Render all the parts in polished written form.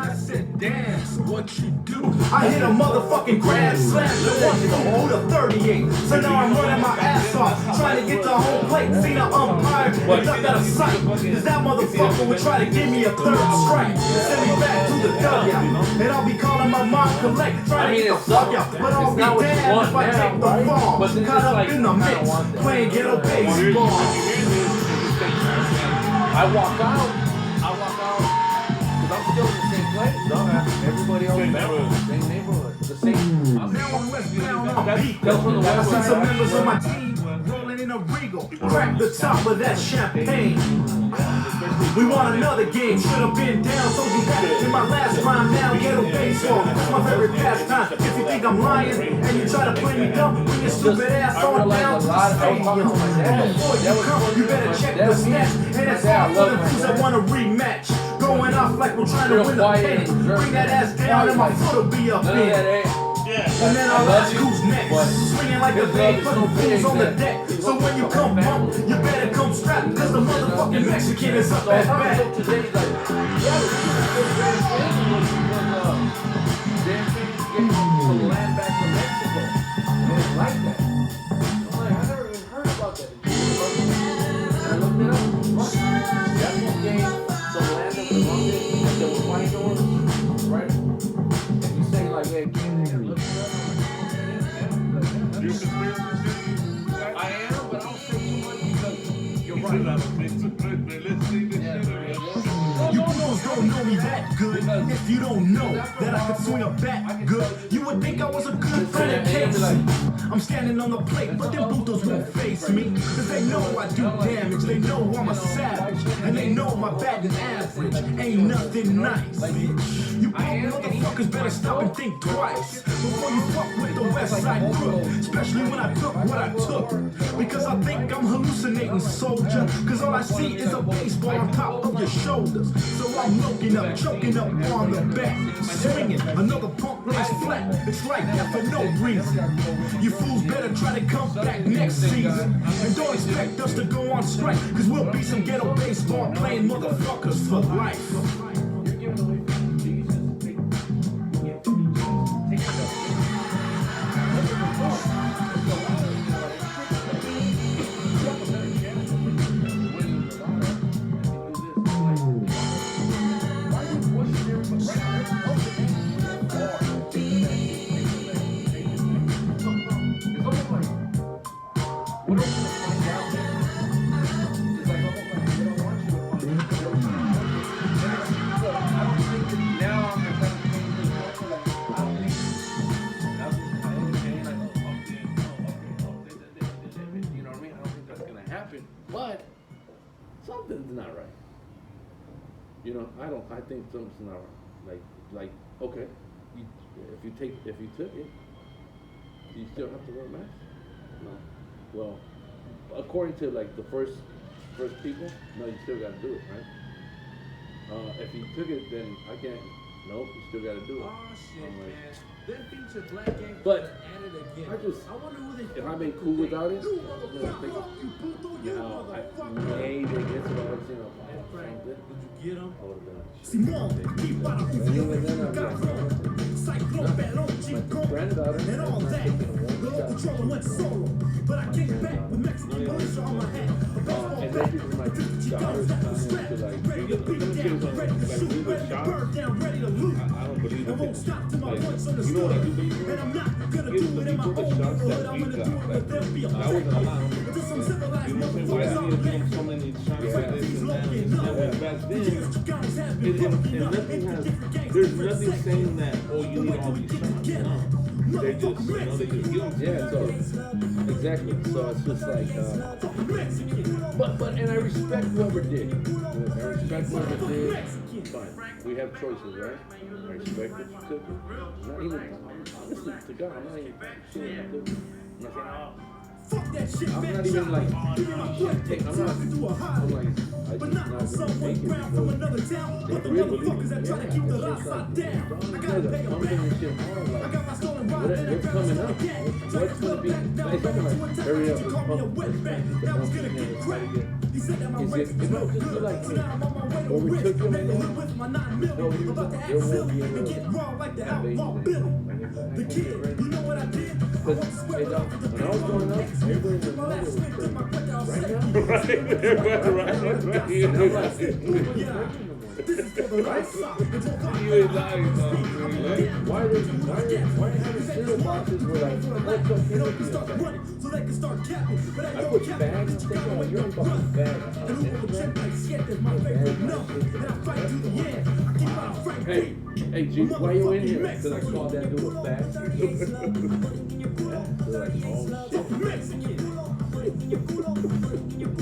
I said, dance, what you do? I hit a motherfucking grand slam to one with a 38. So now I'm running my ass off, trying to get to home plate. Seen an umpire and ducked out of sight. Cause that motherfucker would try to give me a third strike. Send me back to the dugout. And I'll be calling my mom collect, trying to get the fuck out. But I'll be damned if I take the fall. Caught up in the mix, playing ghetto baseball. I walk out, because I'm still in the same place. Everybody else, same neighborhood, the same. I'm now on westbound on beat. I see some members of my team rolling in a Regal. Crack the top of that champagne. We want another game, should have been down, told you that in my last rhyme. Now ghetto baseball, that's my favorite pastime. If you think I'm lying and you try to play me dumb, bring your stupid ass on down to the stadium. Before you come, you better check the snatch. And that's all for the dudes that want a rematch. Going off like we're trying to win the pennant. Bring that ass down and my foot will be up in. And then I'll ask who's next. Swinging like a big fucking fools on the deck. So when you come bump, you better come strapped. Cause the motherfucking Mexican is up at bat. Land back from Mexico. And it's like that. I'm like, I never even heard about that. And I looked it up. That's what game the land of the London that was fighting over, right? And you say like, hey, look it up. I am, but I don't say too much because you're right. You almost don't know me that good. If you don't know that I could swing a bat good, you would think I was a good friend of Casey. I'm standing on the plate, but them Butos won't face me. Cause they know I do damage, they know I'm a savage. And they know my batting average ain't nothing nice. You punk motherfuckers better stop and think twice before you fuck with the West Side Crook. Especially when I took what I took. Because I think I'm hallucinating, soldier. Cause all I see is a baseball on top of your shoulders. So I'm looking up, choking up on the back, swinging, another punk lays flat. It's like that for no reason. You fools better try to come back next season. And don't expect us to go on strike, cause we'll be some ghetto baseball playing motherfuckers for life. But something's not right. You know, I think something's not right. Like, okay, if you took it, do you still have to wear a mask? No. Well, according to like the first people, no, you still gotta do it, right? If you took it, then I can't. Nope, you still gotta do it. Oh shit, man. Then feature Black Game but added again. I wonder who they. if I've been cool without it, now maybe I guess if I was, you know, something. Did you get him? I would have been like, Simón, y para and even then I'm granddaughter, and all that. The local trouble went solo, but I came back with Mexican militia on my head. and then people my daughter's coming to like, Ready to beat down, ready to shoot, ready to burn down, ready to loot. I don't believe And won't stop till my like, point's you know understood. what I do believe in? And I'm not gonna Give do the it in my people own the shots neighborhood. that I'm we gonna got. do it where there'll be a I wasn't allowed. to some civilized You know what I'm saying? Why motherfuckers do out you there. give so many shots like this and that? And back then, Used to guns have been and broken up nothing into has, different gangs, there's different nothing sections. saying that, oh, you need all these shots. No. They just, you know, they just give them. yeah, so exactly. So it's just like, but and I respect whoever did. I respect whoever did. Fine, we have choices, right? I respect what you took. Not even honestly to God, I'm not even saying I'm not saying, Fuck that shit, I'm man. not even like, Give me my blood, I'm not, talking to a I'm high. like, I But just not not on some gonna one take it ground from because another town. But the really motherfuckers that try to keep the lights out down. I gotta pay them back. I got my stolen ride and what's coming up? What's gonna be? It's like, hurry up, let's pump. That was gonna get cracked. He said that my is race it, was you know, not just good. like, So now I'm on my way to when we rich. took him Maybe in, with my 9 million. no, we About to there act won't silly be a and get raw like the outlaw Billy. The kid, you know what I did? I went to swear Hey, Doc, when I was growing up, everybody in the my mother last was switch to my quick out right set. now, Right. This is for the right side. You ain't lying, dog. You ain't lying. why are having cereal boxes where like, what's okay with you? So they can start capping. But I put bags and stuff on, you're in fucking bag. And who will check like shit is my favorite number. And I fight to the end. I keep out Frank Hey, hey, G, why you in here? Because I saw that dude was fat. They're like, oh shit.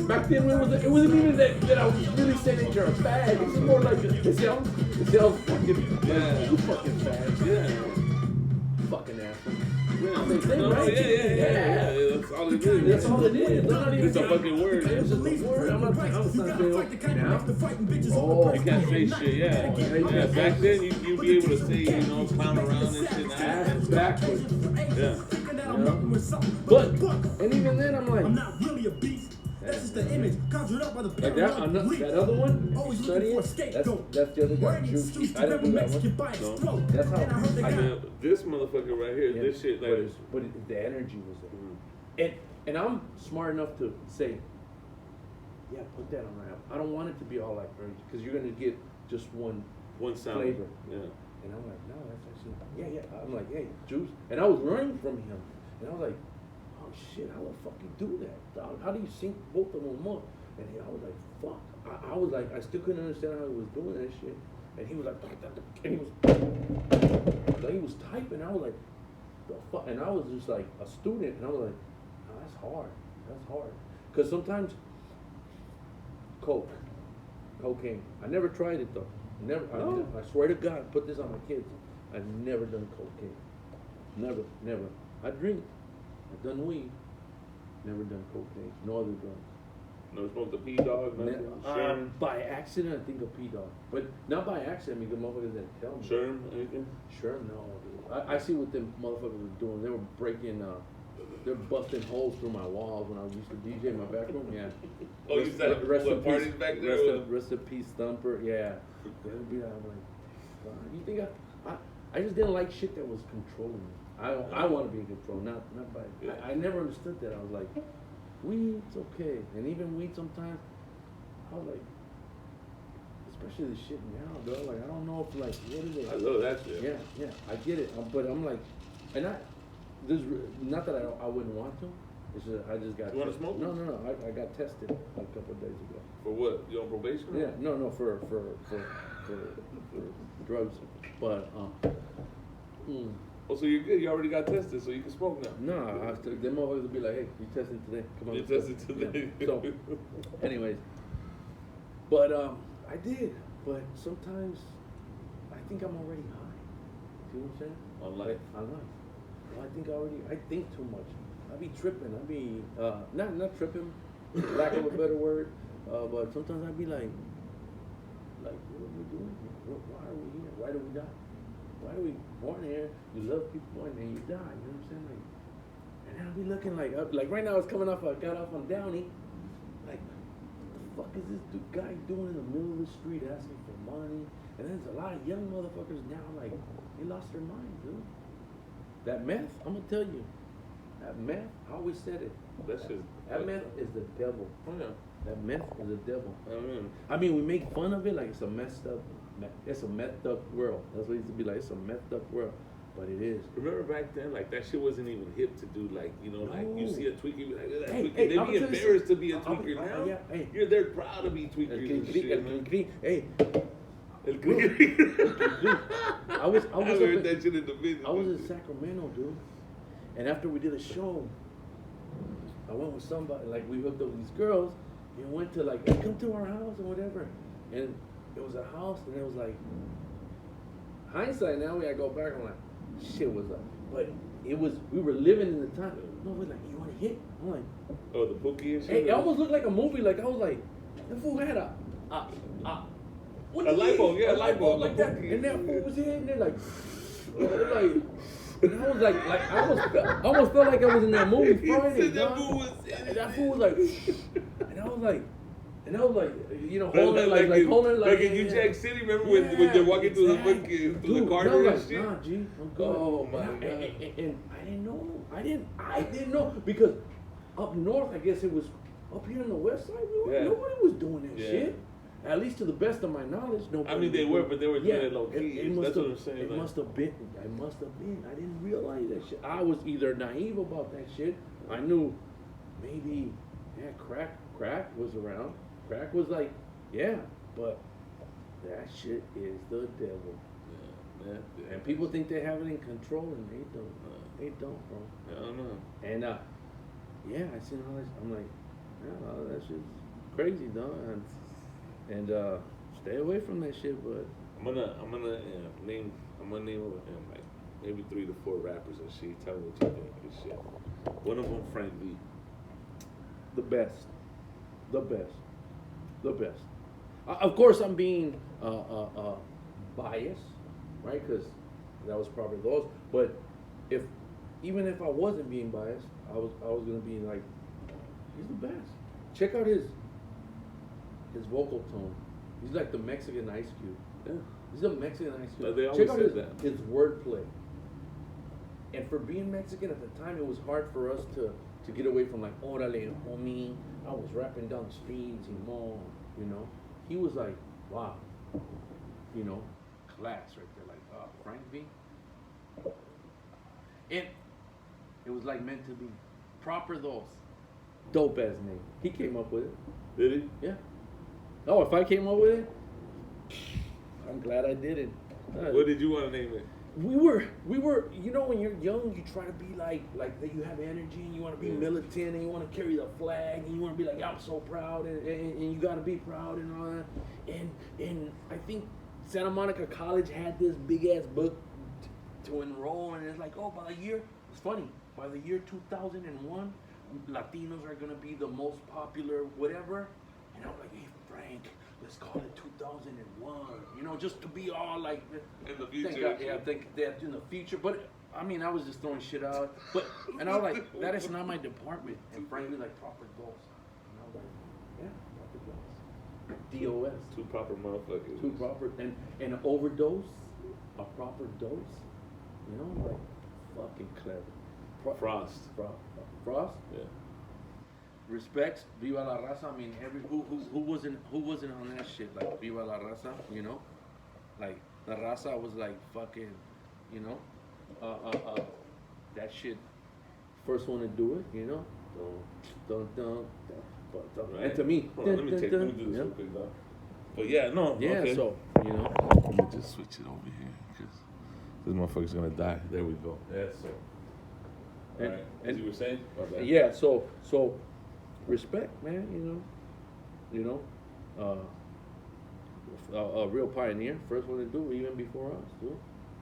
Back then, it wasn't even that I was really saying that you're a fag. It's more like, it sounds fucking, Yeah. you fucking fag. Yeah. Fucking asshole. Yeah. They say, No, right? yeah. That's all it is. That's all it is. They're not even It's a fucking word. It's just a word. I'm not saying now. Oh, You can't say shit, yeah. Yeah, back then you'd be able to say, you know, clown around and shit. Ass backwards. Yeah. But, and even then, I'm like, I'm not really a beast. That's just the image conjured up by the like that, that other one, Always study looking for a it, scapegoat. that's the other guy, Wearing Juice. excuse I to didn't every do that Mexican one. by its No. throat. That's how- And I heard they I got Now, this motherfucker right here, Yeah, this shit, like, but the energy was there. And I'm smart enough to say, yeah, put that on rap. I don't want it to be all like orange, because you're gonna get just one one sound. flavor. Yeah. And I'm like, no, that's actually, yeah. I'm like, hey, Juice. And I was learning from him. And I was like, oh shit, how the fuck you do that, dog? How do you sync both of them up? And I was like, fuck. I was like, I still couldn't understand how he was doing that shit. And he was like, and he was typing. I was like, the fuck? And I was just like a student. And I was like, oh, that's hard. That's hard. Because sometimes, cocaine. I never tried it though. Never. No. I swear to God, put this on my kids. I've never done cocaine. Never. I drink. I've done weed. Never done cocaine. No other drugs. No smoke the pea dog, nothing. Sherm. By accident, I think of P-Dog. But not by accident, because motherfuckers didn't tell me. Sherm, anything? Sure, no, dude. I see what them motherfuckers were doing. They were breaking, they're busting holes through my walls when I used to DJ in my back room. Yeah. Oh, you said Rest in what parties peace, back there? Rest in peace, Thumper. Yeah. They would be like, I'm like, God, you think I just didn't like shit that was controlling me. I want to be in control, not by. Yeah. I never understood that. I was like, weed's okay, and even weed sometimes. I was like, especially the shit now, bro. Like I don't know if like what is it? I love that shit. Yeah, I get it, but I'm like, and not that I wouldn't want to. It's just I just got. You wanna smoke? No. I got tested a couple of days ago. For what? You on probation? Yeah, no, for drugs, but Oh, so you're good. You already got tested, so you can smoke now. no, them motherfuckers would be like, hey, you testing today? Come on, You let's go." tested today. Yeah. So, anyways, but I did, but sometimes I think I'm already high. See what I'm saying? On life. On life. Well, I think too much. I be tripping. I be not tripping, lack of a better word. But sometimes I be like, what are we doing here? Why are we here? Why do we die? Why are we born here? You love people and then you die. You know what I'm saying? Like, and I'll be looking like right now. It's coming off. I got off on Downey. Like, what the fuck is this guy doing in the middle of the street asking for money? And then there's a lot of young motherfuckers now. Like, they lost their minds, dude. That meth, I'm gonna tell you. That meth, I always said it. That's just. That meth is the devil. Oh yeah. That meth is the devil. I mean, I mean, we make fun of it like it's a messed up world. That's what it used to be like. It's a messed up world, but it is. remember back then, like that shit wasn't even hip to do. Like you know, like you No. see a tweaker, you be like, "That Hey, tweaker." hey, They I'ma be tell you embarrassed to be a something. tweaker now. Yeah, hey. They're proud to be tweakers and shit. Man. Hey, El cri-cri. I was I up heard in- that shit in the video. I was in Sacramento, dude, and after we did a show, I went with somebody. Like we hooked up with these girls, and went to like, hey, come to our house and whatever. And it was a house, and it was like, hindsight now, I go back, I'm like, shit was up. But it was, we were living in the time. No, we're like, you want to hit? I'm like, Oh, the Pookie and shit. hey, it almost looked like a movie. Like I was like, the fool had a light bulb, yeah, a light bulb, like the that. Pookie. And that fool was hitting it like, and I was like I almost felt like I was in that movie He Friday. said that dog. fool was And that fool was like, and I was like, And I was like, you know, Like, holding like in New Jack City, remember when they're walking through the fucking through the corridor and and shit? nah, G, I'm good. Oh my and God. And I didn't know. I didn't know because up north, I guess it was up here on the west side. Yeah. Nobody was doing that Yeah. shit. At least to the best of my knowledge, nobody. I mean, they was were, doing- but they were doing it low key. It must That's have, what I'm saying. It like- must have been. I must have been. I didn't realize that shit. I was either naive about that shit. I knew maybe, crack was around. Crack was like, yeah, but that shit is the devil. Yeah. And people think they have it in control, and they don't. They don't, bro. I don't know. And yeah, I seen all this. I'm like, yeah, that shit's crazy, dog. And stay away from that shit. But I'm gonna name like maybe 3 to 4 rappers and shit. Tell me what you think and shit. One of them, Frank V. the best. Of course, I'm being biased, right? Because that was probably those. But even if I wasn't being biased, I was gonna be like, he's the best. Check out his vocal tone. He's like the Mexican Ice Cube. Yeah. He's a Mexican Ice Cube. They always Check out said his wordplay. And for being Mexican at the time, it was hard for us to get away from like, orale, homie. I was rapping down the streets, you know. He was like, wow, you know, class right there, like, Frank V. It was like meant to be. Proper Dos. Dope ass name. He came up with it. Did he? Yeah. Oh, if I came up with it, I'm glad I did it. What did you want to name it? We were, you know, when you're young, you try to be like that. You have energy, and you want to be militant, and you want to carry the flag, and you want to be like, I'm so proud, and you got to be proud and all that. And I think Santa Monica College had this big ass book to enroll, and it's like, oh, by the year 2001, Latinos are gonna be the most popular whatever. And I'm like, hey Frank, let's call it 2001. You know, just to be all like In the future. I think that in the future. But I mean, I was just throwing shit out. But and I was like, that is not my department. And Frank was like, proper goals. And I was like, yeah, proper goals. DOS. 2 proper motherfuckers. 2 proper and an overdose, a proper dose. You know, like fucking clever. Frost. Frost. Yeah. Respects, Viva la Raza. I mean, who wasn't on that shit? Like Viva la Raza, you know, like the Raza was like fucking, you know, that shit. First one to do it, you know. Dun. Right. And to me, Hold on, let me do this real quick, though. But yeah, no. Yeah, okay. so you know. Let me just switch it over here because this motherfucker's gonna die. There we go. Yeah, so. And- Alright, as you were saying? Okay. Yeah, so respect, man. You know, a real pioneer, first one to do it, even before us, too.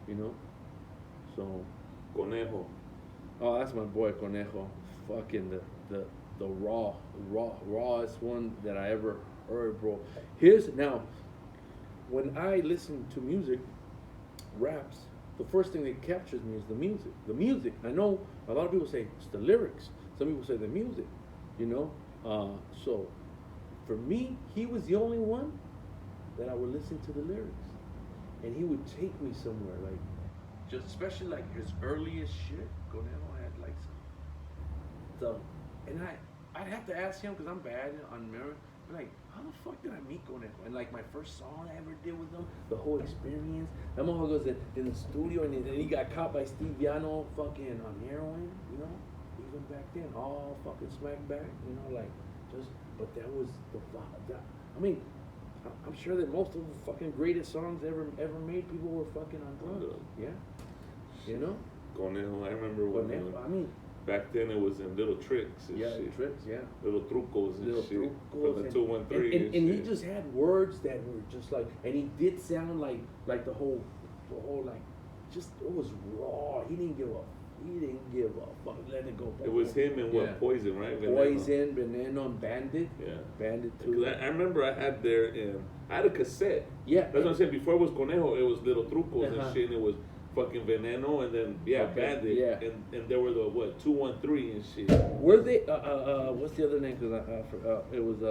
You know, so. Conejo. Oh, that's my boy Conejo. Fucking the rawest one that I ever heard, bro. Now, when I listen to music, raps, the first thing that captures me is the music. The music. I know a lot of people say it's the lyrics. Some people say the music. You know. So, for me, he was the only one that I would listen to the lyrics, and he would take me somewhere, like, just especially like his earliest shit. Conejo had like some, and I'd have to ask him because I'm bad on memory. Like, how the fuck did I meet Conejo? And like my first song I ever did with him, the whole experience. That motherfucker goes in the studio and he got caught by Steve Viano fucking on heroin, you know? Even back then, all fucking smack back, you know, like just. But that was the vibe. I mean, I'm sure that most of the fucking greatest songs ever made, people were fucking on drugs. Yeah, you know. Conejo, I remember when. Conejo, I mean. Back then it was in little tricks and Yeah, shit. tricks, yeah. Little trucos and Little shit. trucos For the and- 213 and he just had words that were just like, and he did sound like the whole like, just it was raw. He didn't give a fuck. Let it go. It was him and what? Yeah. Poison, right? Veneno. Poison, Veneno, and Bandit. Yeah. Bandit too. Because I remember I had I had a cassette. Yeah. That's what I'm saying. Before it was Conejo, it was Little Trucos Uh-huh. and shit. And it was fucking Veneno and then, Okay, Bandit. yeah. And there were the, 213 and shit. Were they? What's the other name? Because it was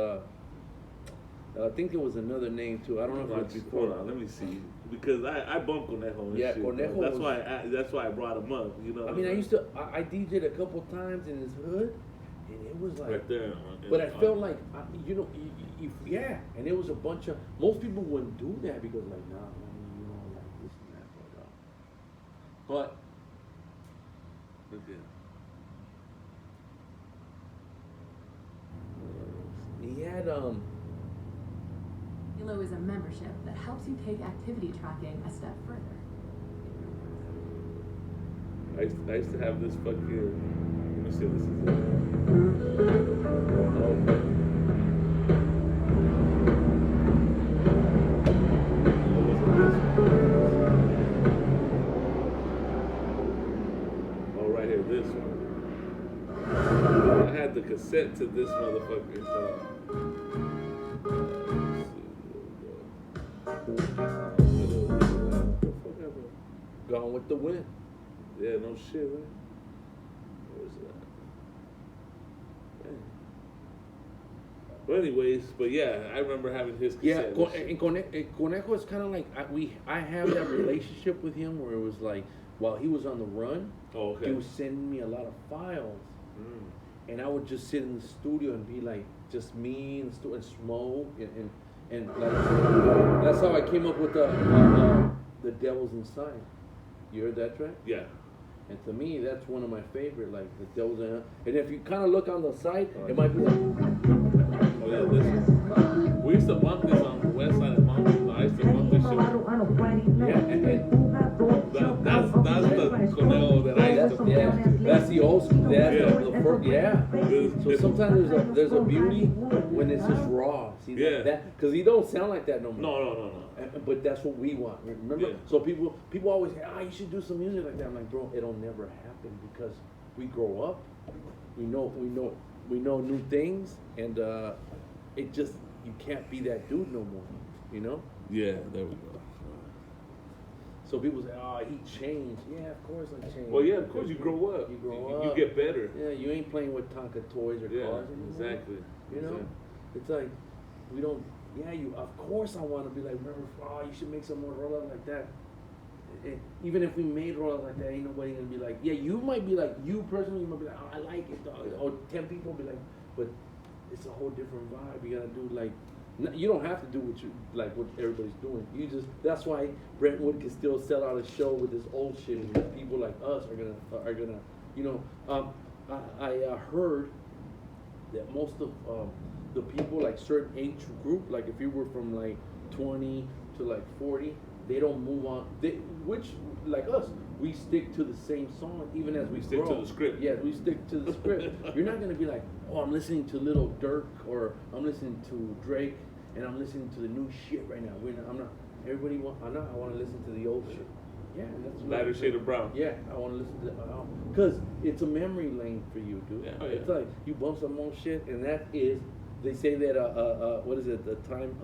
I think it was another name too. I don't know if it was before. Hold on, let me see. Because I bump Conejo and Yeah, shit. Conejo That's was- why I brought him up. You know. I mean, I used to. I DJ'd a couple times in his hood, and it was like. right there. But I felt like, you know, yeah, and it was a bunch of. Most people wouldn't do that because, like, nah, man, you know, like this and that, but. Look at He had Halo is a membership that helps you take activity tracking a step further. I used to have this fucking. Let me see if this is it. Oh, right here, this one. I had the cassette to this motherfucker. Gone with the Wind. Yeah, no shit, man. What was that? Man. But anyways, but yeah, I remember having his Yeah, cassette. and Conejo is kind of like I have that relationship with him where it was like while he was on the run, Oh, okay. he was sending me a lot of files, and I would just sit in the studio and be like just me and smoke and like that's how I came up with the Devil's Inside. You heard that track? Yeah. And to me, that's one of my favorite, like the Devil's Inside. And if you kind of look on the side, it might be like. Oh yeah, this is. We used to bump this on the west side of Mountain. I used to bump this shit. Yeah, and That's the Conejo that I used to bump. that's the old school. That's Yeah. the first, yeah. So This- sometimes there's a beauty when it's just raw. See Yeah. that because he don't sound like that no more. No. But that's what we want. Remember? Yeah. So people always say, you should do some music like that. I'm like, bro, it'll never happen because we grow up. We know new things, and it just you can't be that dude no more. You know. Yeah, there we go. So people say, he changed. Yeah, of course I changed. Well, yeah, of course you grow up. You grow You up. get better. Yeah, you ain't playing with Tonka toys or Yeah, cars anymore. exactly. You know, it's like we don't. Yeah, of course I want to be like, remember, you should make some more rollouts like that. Even if we made rollouts like that, ain't nobody gonna be like, yeah, you might be like, you personally might be like, I like it, dog. Or 10 people be like, but it's a whole different vibe. You gotta do like, you don't have to do what everybody's doing. You just, that's why Brentwood can still sell out a show with this old shit, because people like us are gonna, you know, I heard that most of the people, like certain age group, like if you were from like 20 to like 40, they don't move on. Which, like us, we stick to the same song even as we stick grow. to the script. Yeah, we stick to the script. You're not gonna be like, I'm listening to Little Dirk or I'm listening to Drake and I'm listening to the new shit right now. I'm not. Everybody I want to listen to the old shit. Yeah, that's Lighter shade of brown. Yeah, I want to listen to because it's a memory lane for you, dude. Yeah, It's like you bump some more shit, and that is. They say that what is it? The time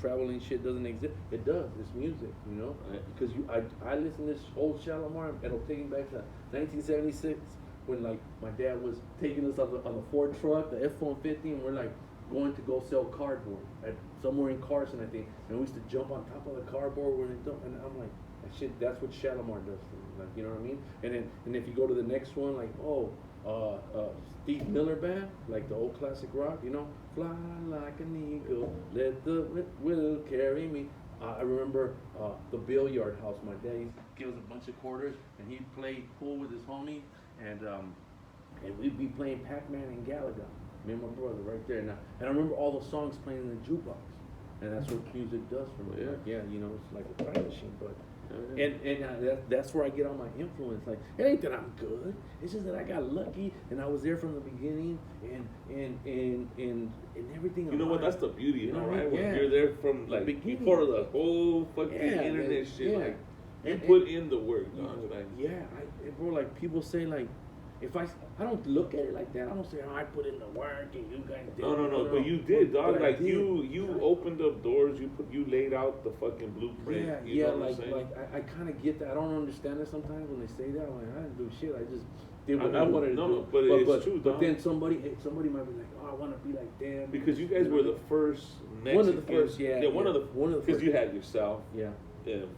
traveling shit doesn't exist. It does. It's music, you know. Because I listen to this old Shalimar, and it'll take me back to 1976 when like my dad was taking us on the Ford truck, the F-150, and we're like going to go sell cardboard at somewhere in Carson, I think. And we used to jump on top of the cardboard and I'm like, that shit. That's what Shalimar does to me. Like, you know what I mean? And if you go to the next one, like Steve Miller Band, like the old classic rock, you know, fly like an eagle, let the will carry me. I remember the billiard house. My dad used to give us a bunch of quarters, and he'd play pool with his homie, and we'd be playing Pac-Man and Galaga. Me and my brother right there. And I remember all the songs playing in the jukebox, and that's what music does for me. Yeah. Like, yeah, you know, it's like a time machine, but. That's where I get all my influence. Like, it ain't that I'm good. It's just that I got lucky and I was there from the beginning and everything. You know what? That's the beauty, You know of what I it, right? mean? When Yeah. you're there from like beginning. before the whole fucking Yeah, internet man. shit. Yeah. Like you And- put in the work, dog. Like, Bro, like people say like, I don't look at it like that. I don't say, oh, I put in the work and you guys did. No. But you did, dog. But I Like did. you opened up doors. You laid out the fucking blueprint. Yeah, you yeah, know what I'm like saying? I kind of get that. I don't understand it sometimes when they say that. I'm like, I didn't do shit. I just did what I I mean, wanted to no, do. but it's true, But dog. then somebody might be like, oh, I want to be like them. Because you guys were the first Mexicans. One of the first, yeah, one of the first. Because you had yourself. Yeah.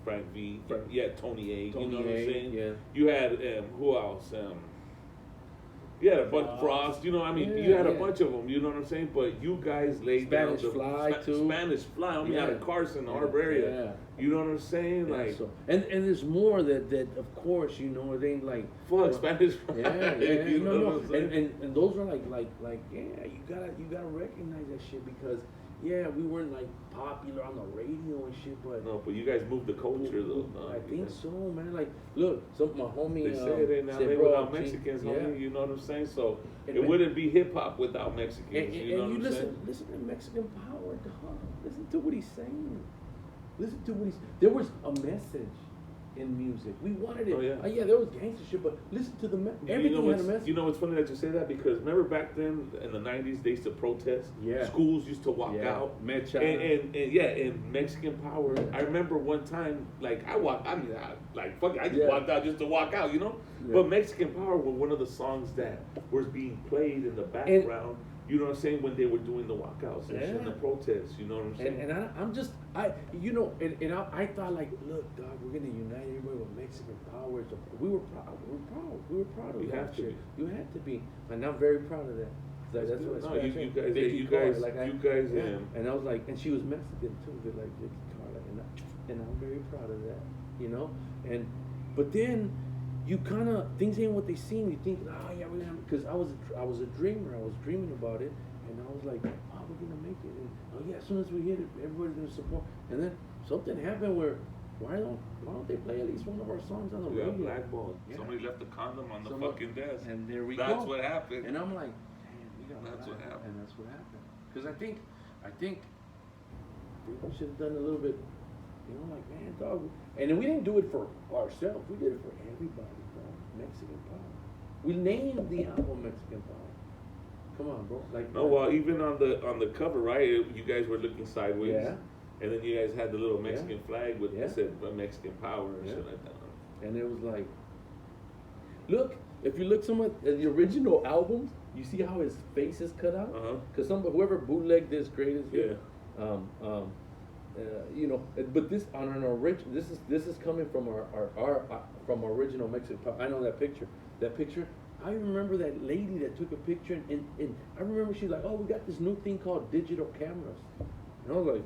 Frank V. Frank. You had Tony A. Tony you know what A, I'm saying? yeah. You had who else? You had a bunch of Frost. You know, I mean, you had a bunch of them. You know what I'm saying? But you guys laid Spanish down Fly, too. Spanish Fly. I mean, out of Yeah. Carson, Yeah, Harbor area. yeah. You know what I'm saying? Yeah, Like, so, and there's more that of course, you know, it ain't like fuck Spanish Fly. Yeah, You know no. what I'm saying? And those are like yeah, you gotta recognize that shit because yeah, we weren't like popular on the radio and shit, but No, but you guys moved the culture though. No, I think guys- so, man. Like, look, my homie They say it in LA said, bro, without Mexicans, homie. You know what I'm saying? So And it me- wouldn't be hip hop without Mexicans. And you know what I'm listen, saying? listen to Mexican Power, dog. Listen to what he's saying. Listen to what he's. There was a message in music. We wanted it. Oh, yeah. Yeah, there was gangster shit, but listen to everything had a message. You know what's funny that you say that because remember back then in the '90s they used to protest. Yeah. Schools used to walk Yeah. out. Mecha. And yeah, and Mexican Power. I remember one time like I walked. I mean, I just walked out just to walk out, you know. Yeah. But Mexican Power was one of the songs that was being played in the background. You know what I'm saying when they were doing the walkouts and shit, and the protests. You know what I'm saying? And I'm just, you know, and I thought like, look, dog, we're gonna unite everybody with Mexican Power. So we were proud. We were proud of You that have to shit. be. You had to be, and I'm very proud of that. Like, that's what I No, scratched you out. guys- Vicky you Carr, guys- like you guys, yeah. And I was like, and she was Mexican too. They're like Vicky Carr, and I'm very proud of that, you know. But then you kind of things ain't what they seem. You think, oh yeah, we're gonna, because I was a dreamer. I was dreaming about it, and I was like, oh, we're gonna make it. And oh yeah, as soon as we hit it, everybody's gonna support. And then something happened where why don't they play at least one of our songs on the We radio? got blackballed. Yeah. Somebody left the condom on the Someone- fucking desk. And there we go. That's what happened. And I'm like, man, we got That's what happened. And that's what happened. Because I think we should have done a little bit, you know, like, man, dog. And then we didn't do it for ourselves. We did it for everybody, dog. Mexican Power. We named the album Mexican Power. Come on, bro. Like, No, well, even on the cover, right? You guys were looking sideways. Yeah. And then you guys had the little Mexican flag with Yeah. it said Mexican Power and Yeah. shit like that. And it was like, look, if you look some of the original albums, you see how his face is cut out? Uh-huh. Because whoever bootlegged this greatest hit, Yeah. you know, but this on an original, this is coming from our from original Mexican Power. I know that picture. That picture, I remember that lady that took a picture, and I remember she's like, oh, we got this new thing called digital cameras. And I was like,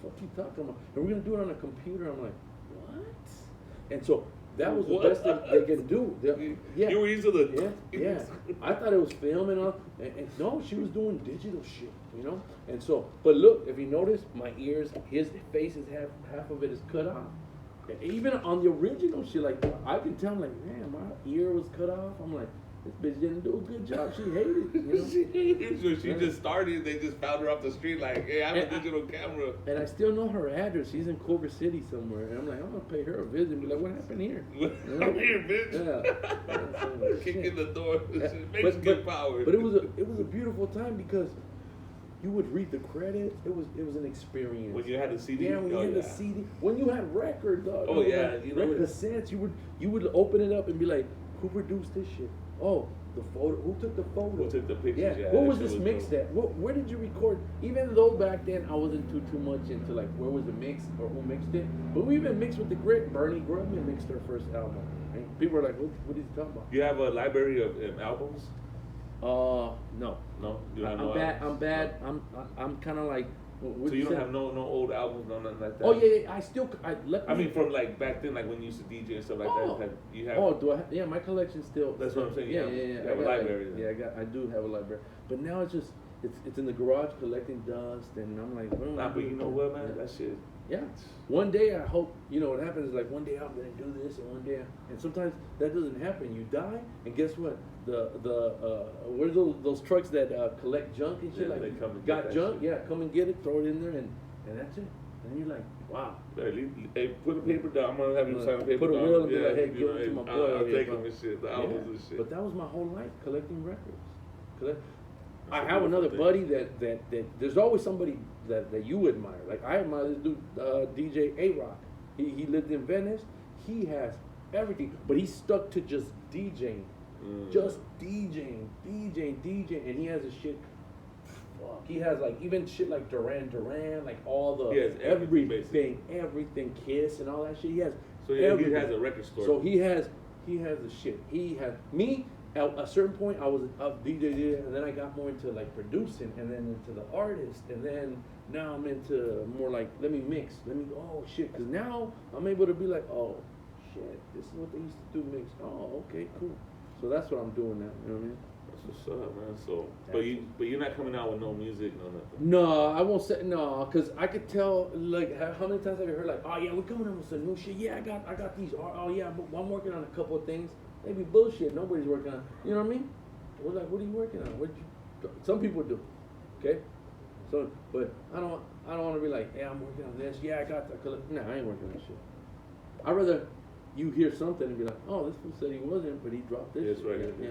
what you talking about? And we're gonna do it on a computer. I'm like, what? And so that was the What? best thing they can do. Yeah. You were using the Yeah. I thought it was film and all. And no, she was doing digital shit, you know? And so, but look, if you notice, my ears, his face is half of it is cut off. And even on the original shit, like, I can tell, like, man, my ear was cut off. I'm like, this bitch didn't do a good job. She hated it, you know? She hated you. She Yeah. just started. They just found her off the street like, hey, I have a And I- digital camera. And I still know her address. She's in Culver City somewhere. And I'm like, I'm gonna pay her a visit and be like, what happened here? You know? Come here, bitch. Yeah. Kick in the door. Yeah. Mexican Power. But it was a beautiful time because you would read the credits. It was an experience. When you had the CD. Yeah, when you oh, had yeah. the CD, when you had record, dog. Oh, yeah, like, you know it. cassettes. You would open it up and be like, who produced this shit? Oh, the photo. Who took the photo? Who took the pictures? Yeah, What that was shit this was mixed dope. at? Where did you record? Even though back then I wasn't too much into like where was the mix or who mixed it, but we even mixed with the grit. Bernie Grubman mixed our first album. Right? People were like, what is he talking about? You have a library of albums? No. No, you don't have I'm no bad. albums? I'm bad. I'm kind of like. What So you don't say? have no old albums, no nothing like that. Oh yeah. I I mean, from like back then, like when you used to DJ and stuff like Oh. that. You have. Oh, do I? Yeah, my collection's still. That's what I'm saying, Yeah, yeah. yeah. You I have a got, library then. Yeah, I do have a library. But now it's just it's in the garage collecting dust, and I'm like, what am I Nah, but doing? you know what, man? Yeah. That shit. Yeah. One day I hope, you know, what happens is like one day I'm gonna do this, and one day, and sometimes that doesn't happen. You die, and guess what? Where's those trucks that collect junk and shit? Yeah, like they come and get got that junk? shit. Yeah, come and get it, throw it in there, and that's it. And you're like, wow. Hey, put a paper down. I'm gonna have you sign a paper Put a down. will and be Yeah, like, hey, you give know, it to my hey, boy. I'll Yeah, take bro. him and shit. The Yeah, albums and shit. but that was my whole life, collecting records. I That's a have another beautiful buddy that there's always somebody that you admire. Like I admire this dude, DJ A-Rock. He lived in Venice. He has everything, but he's stuck to just DJing. Just DJing, and he has a shit. Fuck, he has like even shit like Duran, like all the He has everything, everything, Kiss and all that shit. He has. So yeah, he everything. has a record store. So he has the shit. He has me. At a certain point, I was a DJ, and then I got more into like producing, and then into the artist, and then now I'm into more like let me mix, oh shit, because now I'm able to be like, oh shit, this is what they used to do, mix. Oh, okay, cool. So that's what I'm doing now. You know what I mean? That's what's up, man. So, but you're not coming out with no music, no nothing. No, I won't say no, cause I could tell. Like, how many times have you heard like, oh yeah, we're coming up with some new shit. Yeah, I got these. Oh yeah, but I'm working on a couple of things. Maybe bullshit. Nobody's working on. You know what I mean? We're like, what are you working on? Some people do. Okay. So, but I don't want to be like, yeah, I'm working on this. Yeah, I got that. Nah, I ain't working on shit. I'd rather you hear something and be like, oh, this fool said he wasn't, but he dropped this. That's right. Yeah.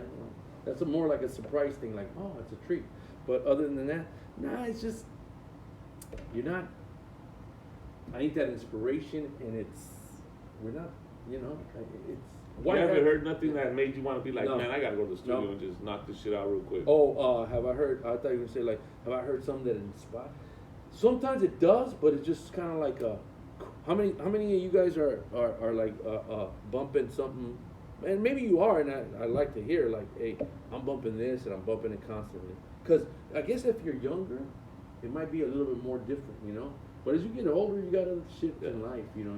That's more like a surprise thing. Like, oh, it's a treat. But other than that, nah, it's just you're not. I need that inspiration, and we're not. You know, it's. You haven't heard nothing that made you want to be like, No. man, I gotta go to the studio No. and just knock this shit out real quick. Oh, have I heard? I thought you were gonna say like, have I heard something that inspires? Sometimes it does, but it's just kind of like how many of you guys are like bumping something? And maybe you are, and I like to hear like, hey, I'm bumping this and I'm bumping it constantly. Because I guess if you're younger, it might be a little bit more different, you know. But as you get older, you got other shit in life, you know.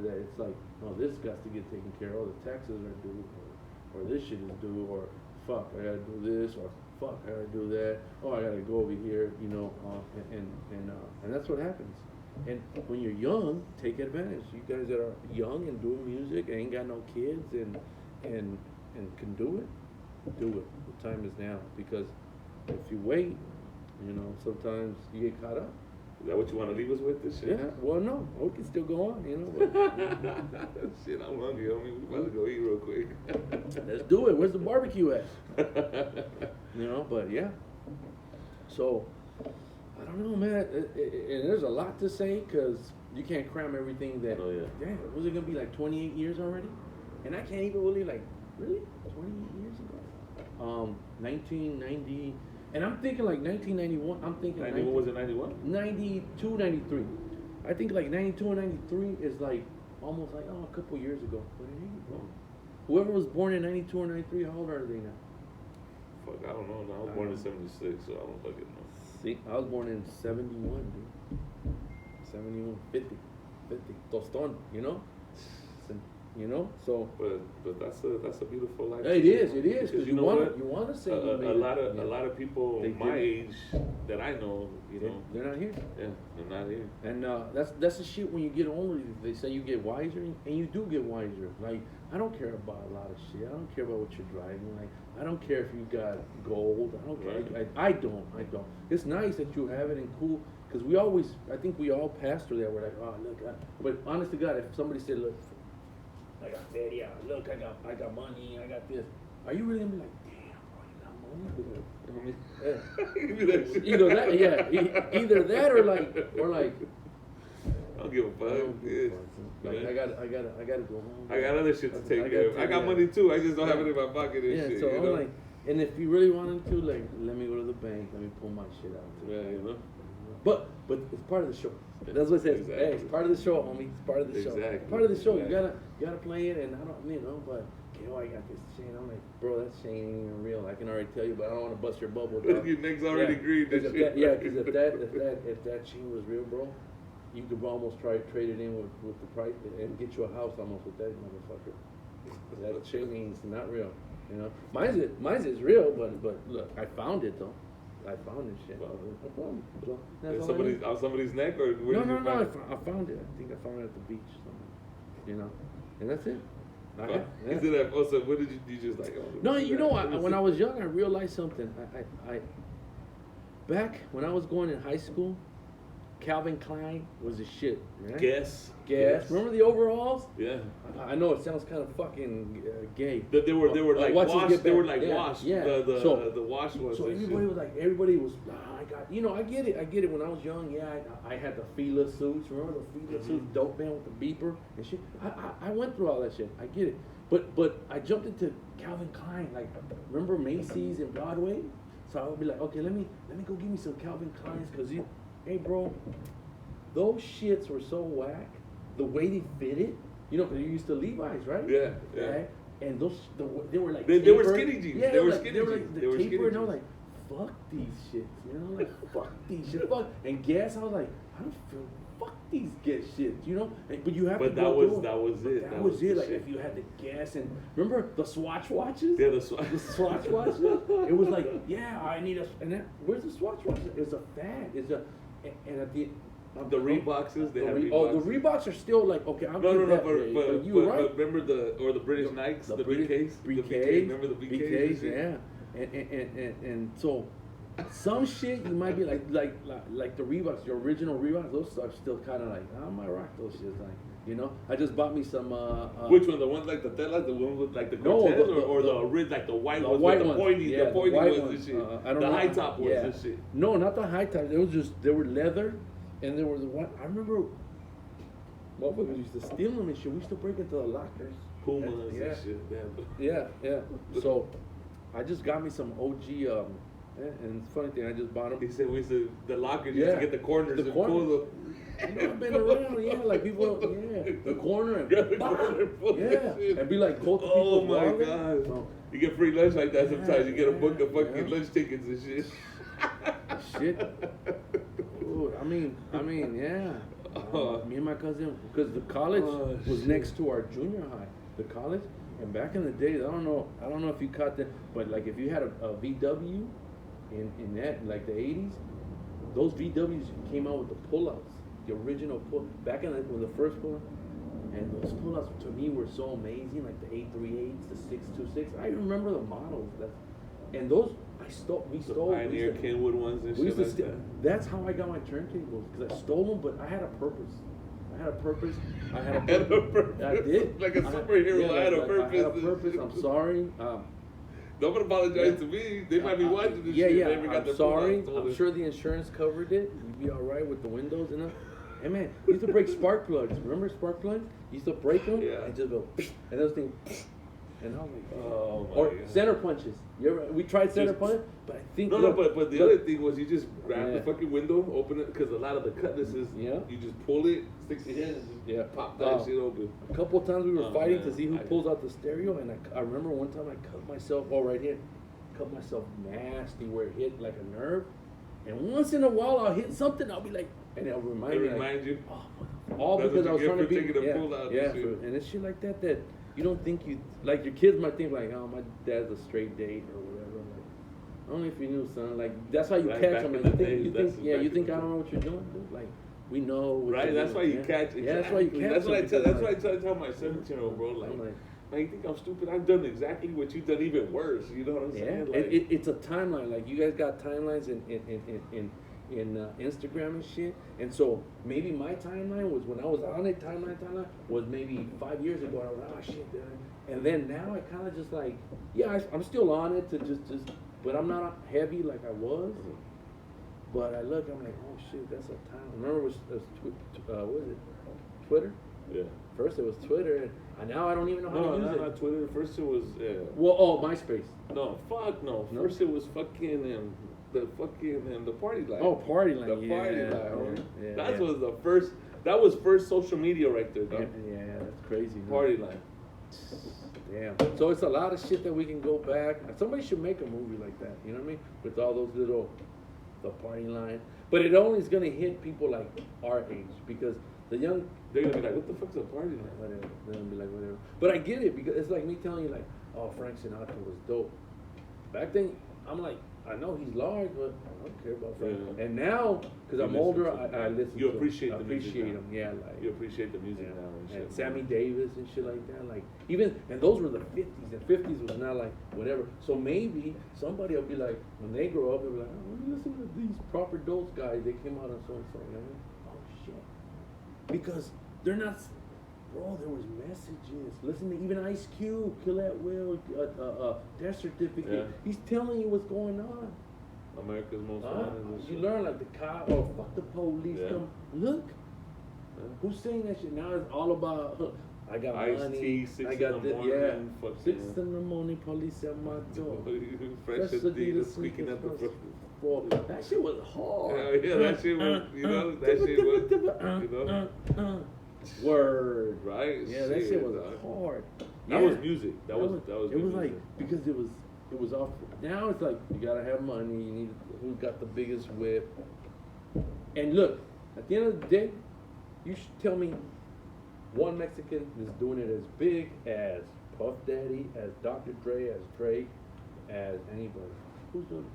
That it's like, oh, this got to get taken care of. Oh, the taxes are due, or this shit is due, or fuck, I gotta do this, or fuck, I gotta do that. Oh, I gotta go over here, you know. And that's what happens. And when you're young, take advantage. You guys that are young and doing music, and ain't got no kids, and can do it. Do it. The time is now, because if you wait, you know, sometimes you get caught up. Is that what you want to leave us with, this shit? Yeah, well, no, we can still go on, you know. But Shit, I'm hungry, homie. We about to go eat real quick. let's do it. Where's the barbecue at? You know, but yeah. So, I don't know, man. And there's a lot to say, because you can't cram everything that. Oh, yeah. Damn, was it going to be like 28 years already? And I can't even really, like, really? 28 years ago? 1990. And I'm thinking like 1991. I'm thinking 91, was it 91? 92, 93. I think like 92 and 93 is like almost like, oh, a couple years ago. But it ain't, bro. Whoever was born in 92 or 93, how old are they now? Fuck, I don't know. I was born in 76, so I don't fucking know. See, I was born in 71, dude. 71, 50. Toston, you know? You know, so But that's a beautiful life. it is, Because because you know what? you want to say a lot of people They my did. age that I know, you know, they're not here. yeah, they're not here. And that's the shit when you get older. They say you get wiser, and you do get wiser. Like, I don't care about a lot of shit. I don't care about what you're driving. Like, I don't care if you got gold. I don't care. Right. I don't. It's nice that you have it and cool. Because I think we all pass through that. We're like, oh, look. But honest to God, if somebody said, look, I got video, look, I got money, I got this. Are you really gonna be like, damn, bro, you got money? Give me that shit. Either that, yeah. Either that or like. I don't give a fuck. Yeah. Like, Yeah. I gotta go home. I got other shit to take I care of. got- I got yeah. money too. I just don't have it in my pocket and Yeah, shit. so you I'm know? like, and if you really wanted to, like, let me go to the bank, let me pull my shit out. Yeah, you know. But it's part of the show. That's what it says. Exactly. Hey, it's part of the show, homie. It's part of the show. Exactly. Part of the show. Exactly. You gotta play it, and I don't, you know, but okay, oh, I got this chain. I'm like, bro, that chain ain't even real. I can already tell you, but I don't want to bust your bubble. Dog. Your neck's already green. Because if that chain was real, bro, you could almost trade it in with the price and get you a house almost with that motherfucker. That chain ain't not real. You know, mine's is real, but look, I found it though. I found this shit. I found it. So that's all I need. On somebody's neck, or where No, did you find it? I found it. I think I found it at the beach somewhere. You know, and that's it. Is it that? Also, what did you just like? Oh, No, you know, when I was young, I realized something. I back when I was going in high school, Calvin Klein was the shit. Right? Guess. Remember the overalls? Yeah. I know it sounds kind of fucking gay. They were like Watch Us wash. Get They Back. were like Yeah, wash. yeah. The wash ones. So and everybody shit. was like, I got, I get it. When I was young, yeah, I had the Fila suits. Remember the Fila suits, dope man with the beeper and shit. I went through all that shit. I get it. But I jumped into Calvin Klein. Like, remember Macy's and Broadway? So I would be like, okay, let me go give me some Calvin Kleins, cause hey bro, those shits were so whack. The way they fitted, cause you're used to Levi's, right? Yeah. Right? And they were like They were tapered. skinny jeans. Yeah, They were like, skinny they were jeans. like They were the skinny tapered, and I was jeans. like, fuck these shits, like fuck these shit, fuck. And Guess, I was like, I don't feel fuck these Guess shits, But you have to But go through that was it. That was it. the Like shit. if you had the Guess, and remember the Swatch watches? Yeah, the The Swatch watches. It was like, yeah, I need where's the Swatch watches? It's a fad. And at the The Reeboks, they have the Reeboks. Reeboks are still like, okay, I'll give No, that. But you were right. but remember the British Nikes, the British BKs? BKs, Remember the BKs? BKs, yeah. And so some shit you might be like the Reeboks, the original Reeboks, those are still kind of like, I might rock those shit, like, I just bought me some. Which one? The ones like the Tela, the one with like the No, Cortez, the- or the- the red, like the white the ones white with the ones. pointy, Yeah, the pointy white ones ones. and shit. I don't The know. high top ones Yeah. and shit. No, not the high top. They were leather, and there was one. I remember, motherfuckers used to steal them and shit. We used to break into the lockers. Pumas Yeah. and shit. Damn. Yeah. So, I just got me some OG. And it's a funny thing, I just bought them. He said the lockers, you used Yeah. to get the corners The and corners. pull them. I've been around, yeah, like people, the corner and Yeah, the corner, pull that yeah, shit. and be like, go to Oh people's my wallet. god. So, You get free lunch like that sometimes. You get a book of fucking Yeah. lunch tickets and shit. shit. Ooh, I mean, yeah. Me and my cousin, because the college Oh, was shit. next to our junior high, the college. And back in the days, I don't know if you caught that, but like if you had a VW in that, like the 80s, those VWs came out with the pullouts, the original pull, back in when the first pull, and those pullouts to me were so amazing, like the 838s, the 626. I remember the models, and those we The stole. Pioneer Kenwood ones and We shit used to like steal. that. That's how I got my turntables, because I stole them, but I had a purpose. I had a purpose. I Had a purpose. I did. Like a superhero, I had a I had a purpose. purpose. I'm sorry. Don't apologize Yeah. to me. They might be watching this Yeah, shit. yeah. They never got I'm their sorry. pullouts told I'm us. sure the insurance covered it. You'd be all right with the windows and Hey man, you used to break spark plugs. Remember spark plugs? You used to break them Yeah. and just go, and those things. And I was like, Oh my or God. center punches. We tried center Just- punch, but I think No, but the other thing was you just grab the Yeah. fucking window, open it, because a lot of the cutlasses, Yeah. you just pull it, stick your hand, and just Yeah. pop that Oh. shit open. A couple of times we were Oh, fighting man. to see who I- pulls out the stereo, and I remember one time I cut myself, right here, cut myself nasty where it hit like a nerve. And once in a while I'll hit something, I'll be like, and it'll remind It me, like, reminds you. oh, all That's because what I was you trying get to be, for taking a yeah, pull out and yeah, shit. and it's shit like that you don't think like your kids might think like, oh, my dad's a straight date or whatever. Like, only if you knew, son. Like that's how you Right, catch back them. in Like, the days, you that's think, yeah, back you in think the I don't know what you're doing, dude? Like we know. What Right, you're that's why doing, you catch. Yeah, that's why you catch. That's what I them, tell. because, That's why I like, try to tell my 17-year-old bro. Like, I'm like, man, you think I'm stupid? I've done exactly what you've done, even worse. You know what I'm yeah, saying? and it's a timeline. Like you guys got timelines in Instagram and shit. And so maybe my timeline was when I was on it. Timeline was maybe 5 years ago. I was like, oh shit, dude. And then now I kind of just like, yeah, I'm still on it to just, but I'm not heavy like I was. But I look, I'm like, oh shit, that's a time. Remember it was what is it? Twitter. Yeah. First it was Twitter, and now I don't even know how No, to use it. not Twitter. First it was. Well, MySpace. No, fuck no. No? First it was fucking the party line. Oh, Party Line. The party line. Homie. Yeah, That yeah. was the first. That was first social media right there, Yeah, dog. that's crazy. man. Party line. Damn. So it's a lot of shit that we can go back. Somebody should make a movie like that. You know what I mean? With all those the Party Line. But it only is gonna hit people like our age because the young. They're gonna be like, what the fuck's a party line? Whatever. They're gonna be like whatever. But I get it because it's like me telling you like, oh, Frank Sinatra was dope. Back then, I'm like, I know he's large, but I don't care about Frank. Yeah. And now, because You I'm listen older, to him. I listen. You to appreciate him. the I music appreciate now. him. Yeah, like You appreciate the music yeah. now and shit. And Sammy Davis and shit like that. Like and those were the 50s. And 50s was not like whatever. So maybe somebody will be like, when they grow up, they'll be like, oh, let me listen to these proper dose guys. They came out on so and so. You know what I mean? because they're not. Bro, there was messages. Listen to even Ice Cube, Kill at Will, death certificate. Yeah. He's telling you what's going on. America's Most Wanted. and You shit. learn like the cop or fuck the police. Yeah. Come look. Yeah. Who's saying that shit? Now it's all about. I got Ice-T, money. 6 I in got the this. morning, Yeah. fucking- 6 in the morning, police at my door. Fresh Adidas squeaking at the front. Bro, that shit was hard. Yeah, that shit was, you know, that shit was, you know. Word. Right? Yeah, that shit was dog. hard. That Yeah. was music. That was It good was music. like because it was off. Now it's like you gotta have money. You need who's got the biggest whip. And look, at the end of the day, you should tell me one Mexican is doing it as big as Puff Daddy, as Dr. Dre, as Drake, as anybody. Who's doing it?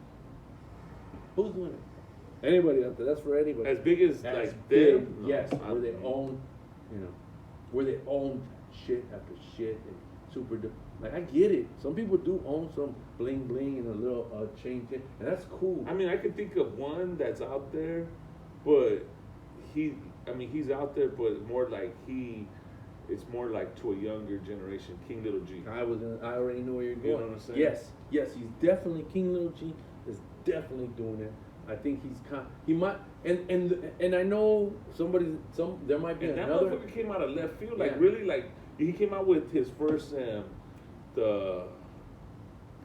Who's doing it? Anybody out there? That's for anybody. As big as As like big, them? No, yes, I where they don't- own, you know, where they own shit after shit and super. Like I get it. Some people do own some bling bling and a little chain, and that's cool. I mean, I can think of one that's out there, but he's out there, but more like it's more like to a younger generation. King Little G. I already knew where you're going. You know what I'm saying? Yes, he's definitely King Little G is definitely doing it. I think he might, and I know there might be And that another. motherfucker came out of left field, like Yeah. really, like he came out with his first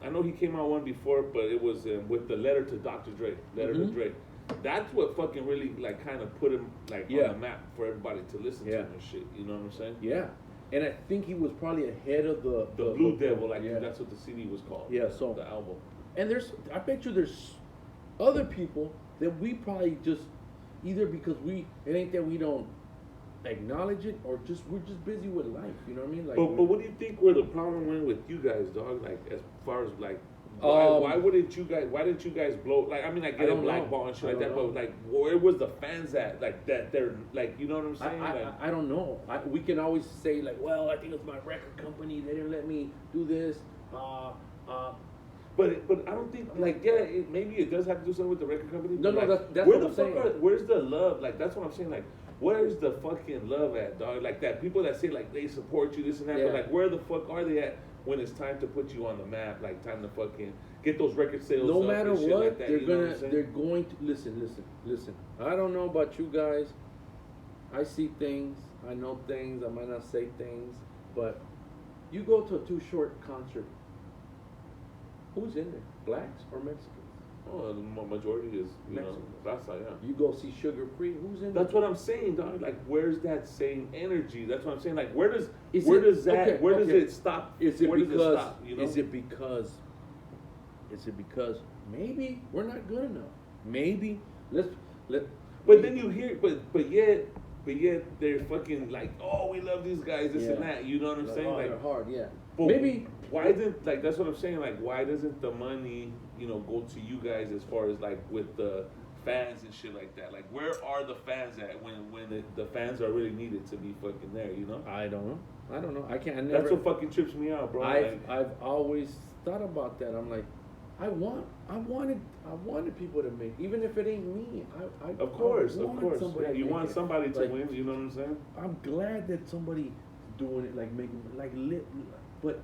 I know he came out one before, but it was with the letter to Dr. Dre, letter to Mhm. Dre. That's what fucking really like kind of put him like Yeah. on the map for everybody to listen to Yeah. him and shit. You know what I'm saying? Yeah, and I think he was probably ahead of the Blue Devil, like yeah. that's what the CD was called. Yeah, so- the album. And I bet you there's other people that we probably just either because it ain't that we don't acknowledge it or we're just busy with life. You know what I mean? Like, But what do you think where the problem went with you guys, dog? Like as far as like. Why didn't you guys blow? Like, I mean, I get a don't blackball know. and shit I like that, don't but like, where was the fans at? Like that, they're like, you know what I'm saying? I don't know. We can always say like, well, I think it's my record company. They didn't let me do this. But I don't think like maybe it does have to do something with the record company. No, but, no, like, that's where what the I'm fuck saying. where's the love? Like that's what I'm saying. Like where's the fucking love at, dog? Like that people that say like they support you, this and that, Yeah. but like where the fuck are they at when it's time to put you on the map? Like time to fucking get those record sales. No up matter and shit what, like that, you know what I'm saying? they're going to listen. I don't know about you guys. I see things, I know things, I might not say things, but you go to a Too Short concert. Who's in there? Blacks or Mexicans? Oh, the majority is Mexican. that's like yeah. You go see Sugar Free. Who's in there? That's what I'm saying, dog. Like, where's that same energy? That's what I'm saying. Like, where does Is where it- does that okay, where does okay. it stop? Is it where because? does it stop? You know? Is it because maybe we're not good enough? Maybe let. But then you hear, but yet they're fucking like, oh, we love these guys, this and Yeah. that. You know what I'm saying? Oh, Like, they're hard, yeah. but Maybe why isn't like that's what I'm saying? Like, why doesn't the money go to you guys as far as like with the fans and shit like that? Like, where are the fans at when the fans are really needed to be fucking there? You know? I don't know. I can't. I never. That's what fucking trips me out, bro. I've always thought about that. I'm like, I wanted people to make, even if it ain't me. Of course. Somebody Yeah, you to want make it. somebody to Like, win. You know what I'm saying? I'm glad that somebody doing it, like making, like lit, but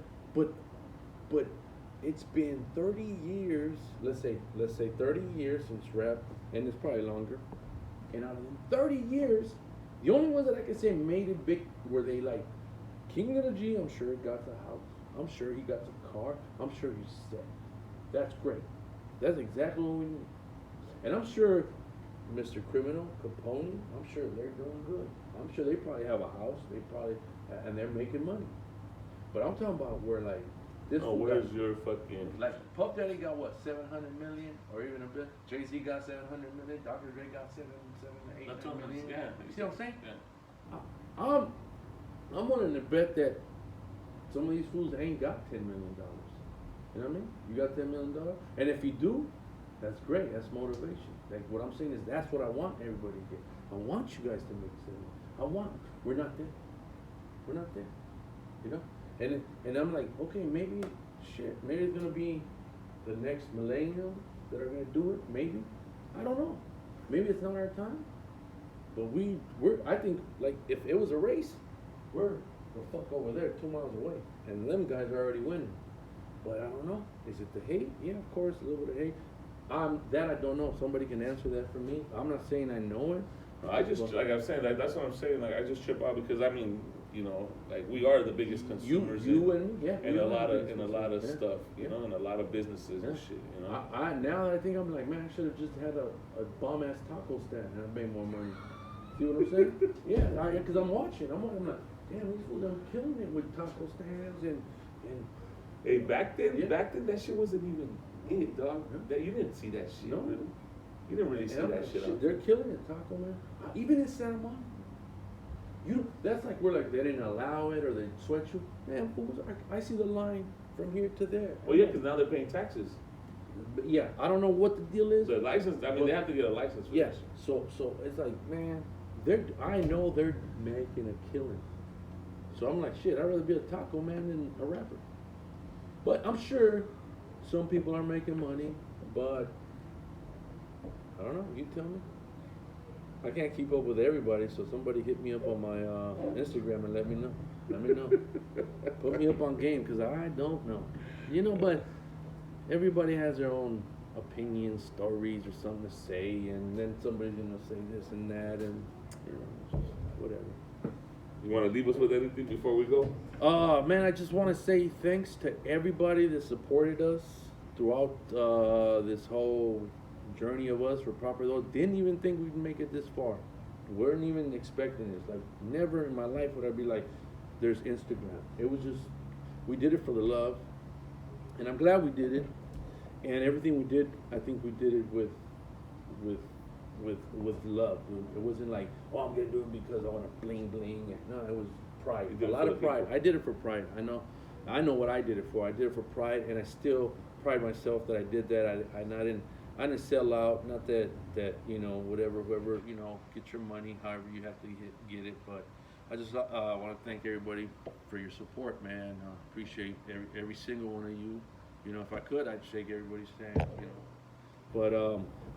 it's been 30 years. Let's say 30 years since rap, and it's probably longer. And out of them 30 years, the only ones that I can say made it big were they like King Little G. I'm sure he got the house. I'm sure he got the car. I'm sure he's set. That's great. That's exactly what we need. And I'm sure Mr. Criminal, Capone, I'm sure they're doing good. I'm sure they probably have a house. And they're making money. But I'm talking about where like this. Oh, where's your fucking? Like Puff Daddy got what, 700 million or even a bit. Jay-Z got 700 million. Dr. Dre got 7 to 8 That's what I'm million. saying. You see what I'm saying? Yeah. I'm willing to bet that some of these fools ain't got $10 million. You know what I mean? You got $10 million, and if you do, that's great. That's motivation. Like what I'm saying is that's what I want everybody to get. I want you guys to make sense. We're not there. We're not there. You know? And I'm like, okay, maybe it's gonna be the next millennium that are gonna do it. Maybe. I don't know. Maybe it's not our time. But we're I think like if it was a race, we're the fuck over there 2 miles away, and them guys are already winning. But I don't know. Is it the hate? Yeah, of course, a little bit of hate. That I don't know. Somebody can answer that for me. I'm not saying I know it. I just, like I'm saying, like, that's what I'm saying. Like, I just trip out because I mean, you know, like we are the biggest consumers You and me, yeah. in a lot of yeah. stuff, you Yeah. know, and a lot of businesses and shit, you know. I now that I think I'm like, man, I should have just had a bomb ass taco stand and I made more money. See what I'm saying? Yeah, because I'm watching. I'm like, damn, these fools are killing it with taco stands and Hey, back then, Yeah. that shit wasn't even it, dog. Yeah. That you didn't see that shit. No. Really. You didn't really see and I'm that like, shit. They're killing it, taco man. Even in Santa Monica. That's like we're like they didn't allow it or they sweat you. Man, fools, I see the line from here to there. Well, yeah, because now they're paying taxes. But yeah, I don't know what the deal is. The license. I mean, they have to get a license for Yes. this. So it's like, man, I know they're making a killing. So I'm like, shit, I'd rather be a taco man than a rapper. But I'm sure some people are making money, but I don't know. You tell me. I can't keep up with everybody, so somebody hit me up on my Instagram and let me know. Let me know. Put me up on game, because I don't know. You know, but everybody has their own opinions, stories, or something to say, and then somebody's going to say this and that, and, you know, just whatever. You want to leave us with anything before we go? Man, I just want to say thanks to everybody that supported us throughout this whole journey of us for Proper Though. Didn't even think we'd make it this far. Weren't even expecting this. Like, never in my life would I be like, there's Instagram. It was just, we did it for the love, and I'm glad we did it. And everything we did, I think we did it with love. It wasn't like, oh, I'm gonna do it because I want to bling bling. No, it was pride. A lot of pride. I did it for pride. I know what I did it for. I did it for pride, and I still pride myself that I did that. I didn't sell out. Not that you know, whoever, you know, get your money, however you have to get it. But I just want to thank everybody for your support, man. Appreciate every single one of you. You know, if I could, I'd shake everybody's hand. You know. But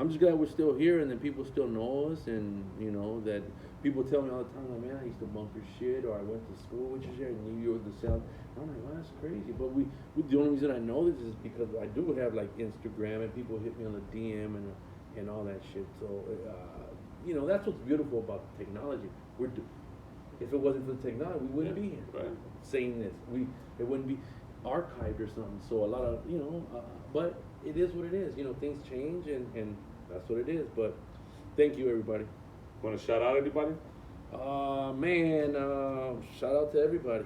I'm just glad we're still here, and then people still know us, and you know that people tell me all the time, like, man, I used to bump your shit, or I went to school with your shit, and knew you were the sound. I'm like, wow, that's crazy. But the only reason I know this is because I do have like Instagram, and people hit me on the DM and all that shit. So you know, that's what's beautiful about the technology. If it wasn't for the technology, we wouldn't be here saying this. It wouldn't be archived or something. So a lot of, you know, but it is what it is. You know, things change, and that's what it is. But thank you, everybody. Want to shout out anybody? Man, shout out to everybody.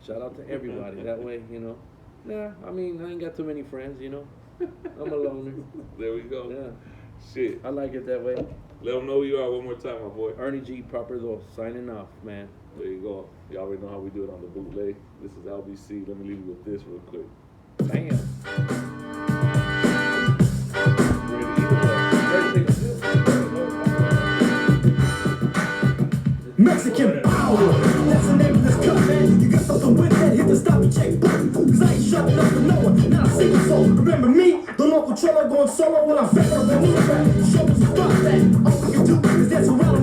Shout out to everybody. That way, you know. Nah, I mean, I ain't got too many friends, you know. I'm a loner. There we go. Yeah. Shit. I like it that way. Let them know who you are one more time, my boy. Ernie G, Proper Though, signing off, man. There you go. You already know how we do it on the bootleg. This is LBC. Let me leave you with this real quick. Bam. Mexican power, that's the name of this cut, man. You got something with that, hit the stop and check button. Cause I ain't shutting up for no one, now I sing a song. Remember me, the local trailer going solo when I'm better than me. Show us stop that, all we can do is dance around